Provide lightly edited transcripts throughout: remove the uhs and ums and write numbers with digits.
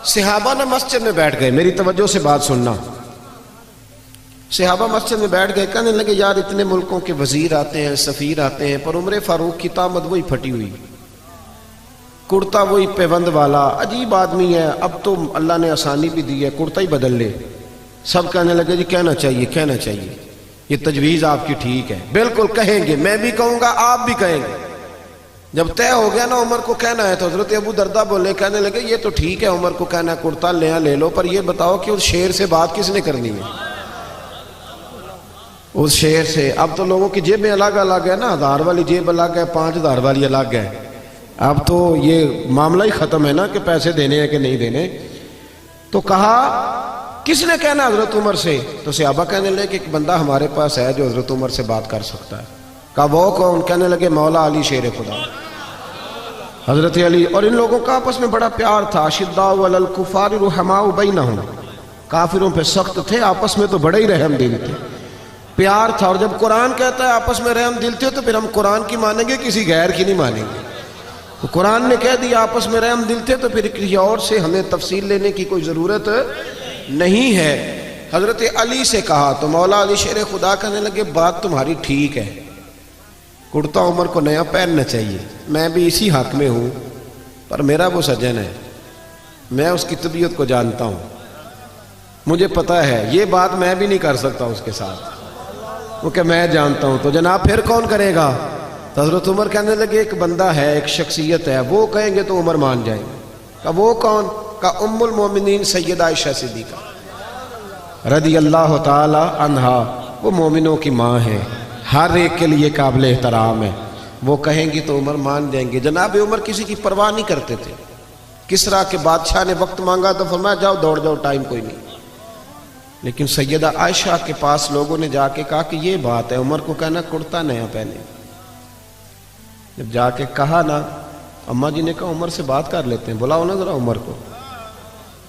صحابہ نے مسجد میں بیٹھ گئے، میری توجہ سے بات سننا، صحابہ مسجد میں بیٹھ گئے، کہنے لگے یار اتنے ملکوں کے وزیر آتے ہیں، سفیر آتے ہیں، پر عمر فاروق کی طامت وہی پھٹی ہوئی، کرتا وہی پیوند والا، عجیب آدمی ہے، اب تو اللہ نے آسانی بھی دی ہے، کرتا ہی بدل لے۔ سب کہنے لگے جی کہنا چاہیے کہنا چاہیے، یہ تجویز آپ کی ٹھیک ہے، بالکل کہیں گے، میں بھی کہوں گا آپ بھی کہیں گے۔ جب طے ہو گیا نا عمر کو کہنا ہے تو حضرت ابو دردہ بولے، کہنے لگے یہ تو ٹھیک ہے عمر کو کہنا ہے کرتا لے لو، پر یہ بتاؤ کہ اس شیر سے بات کس نے کرنی ہے؟ اس شیر سے۔ اب تو لوگوں کی جیبیں الگ الگ ہے نا، 1000 والی جیب الگ ہے، 5000 والی الگ ہے، اب تو یہ معاملہ ہی ختم ہے نا کہ پیسے دینے ہیں کہ نہیں دینے۔ تو کہا کس نے کہنا حضرت عمر سے؟ تو صحابہ کہنے لگے کہ ایک بندہ ہمارے پاس ہے جو حضرت عمر سے بات کر سکتا ہے۔ کہا وہ کون؟ کہنے لگے مولا علی شیر خدا، حضرت علی۔ اور ان لوگوں کا آپس میں بڑا پیار تھا، اشداء علی الکفار رحماء بینہم، کافروں پہ سخت تھے، آپس میں تو بڑے ہی رحم دل تھے، پیار تھا۔ اور جب قرآن کہتا ہے آپس میں رحم دل تھے تو پھر ہم قرآن کی مانیں گے، کسی غیر کی نہیں مانیں گے۔ تو قرآن نے کہہ دیا آپس میں رحم دل تھے تو پھر کسی اور سے ہمیں تفصیل لینے کی کوئی ضرورت نہیں ہے۔ حضرت علی سے کہا تو مولا علی شیر خدا کہنے لگے بات تمہاری ٹھیک ہے، کرتا عمر کو نیا پہننا چاہیے، میں بھی اسی حق میں ہوں، پر میرا وہ سجن ہے، میں اس کی طبیعت کو جانتا ہوں، مجھے پتہ ہے یہ بات میں بھی نہیں کر سکتا اس کے ساتھ، کیونکہ میں جانتا ہوں۔ تو جناب پھر کون کرے گا؟ تو حضرت عمر کہنے لگے ایک بندہ ہے، ایک شخصیت ہے، وہ کہیں گے تو عمر مان جائیں گے۔ کہا وہ کون؟ کہا ام المومنین سیدہ عائشہ صدیقہ رضی اللہ تعالی عنہا، وہ مومنوں کی ماں ہے، ہر ایک کے لیے قابل احترام ہے، وہ کہیں گی تو عمر مان جائیں گے۔ جناب عمر کسی کی پرواہ نہیں کرتے تھے، کسریٰ کے بادشاہ نے وقت مانگا تو فرمایا جاؤ دوڑ جاؤ، ٹائم کوئی نہیں۔ لیکن سیدہ عائشہ کے پاس لوگوں نے جا کے کہا کہ یہ بات ہے، عمر کو کہنا کرتا نیا پہنے۔ جب جا کے کہا نا، اماں جی نے کہا عمر سے بات کر لیتے ہیں، بلاؤ نا ذرا عمر کو۔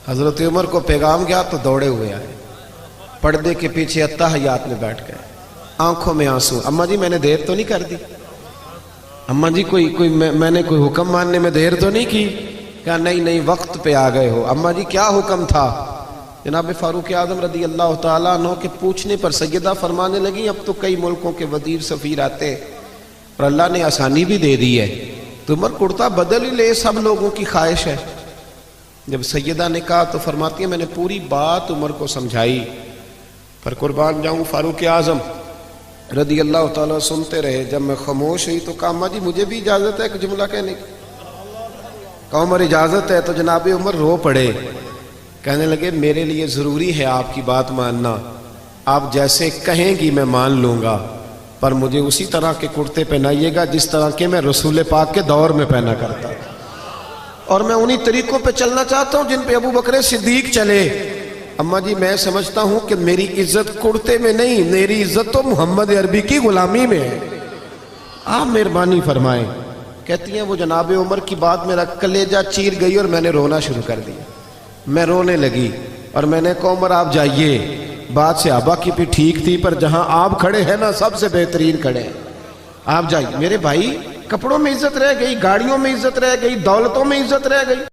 حضرت عمر کو پیغام گیا تو دوڑے ہوئے آئے، پردے کے پیچھے اتحیات میں بیٹھ گئے، آنکھوں میں آنسو۔ اماں جی میں نے دیر تو نہیں کر دی؟ اماں جی میں نے کوئی حکم ماننے میں دیر تو نہیں کی؟ کہا نہیں وقت پہ آ گئے ہو۔ اماں جی کیا حکم تھا؟ جناب فاروق اعظم رضی اللہ تعالیٰ عنہ کے پوچھنے پر سیدہ فرمانے لگی اب تو کئی ملکوں کے وزیر سفیر آتے ہیں اور اللہ نے آسانی بھی دے دی ہے، تو عمر کرتا بدل ہی لے، سب لوگوں کی خواہش ہے۔ جب سیدہ نے کہا تو فرماتی ہے میں نے پوری بات عمر کو سمجھائی، پر قربان جاؤں فاروق اعظم رضی اللہ تعالیٰ سنتے رہے۔ جب میں خاموش ہوئی تو کہا اماں جی مجھے بھی اجازت ہے ایک جملہ کہنے کی؟ کہا عمر اجازت ہے۔ تو جناب عمر رو پڑے، کہنے لگے میرے لیے ضروری ہے آپ کی بات ماننا، آپ جیسے کہیں گی میں مان لوں گا، پر مجھے اسی طرح کے کرتے پہنائیے گا جس طرح کے میں رسول پاک کے دور میں پہنا کرتا تھا، اور میں انہی طریقوں پہ چلنا چاہتا ہوں جن پہ ابو بکر صدیق چلے۔ اماں جی میں سمجھتا ہوں کہ میری عزت کرتے میں نہیں، میری عزت تو محمد عربی کی غلامی میں ہے، آپ مہربانی فرمائیں۔ کہتی ہیں وہ جناب عمر کی بات میرا کلیجہ چیر گئی اور میں نے رونا شروع کر دیا، میں رونے لگی اور میں نے کہا عمر آپ جائیے، بات صحابہ کی بھی ٹھیک تھی پر جہاں آپ کھڑے ہیں نا سب سے بہترین کھڑے ہیں، آپ جائیے۔ میرے بھائی کپڑوں میں عزت رہ گئی، گاڑیوں میں عزت رہ گئی، دولتوں میں عزت رہ گئی،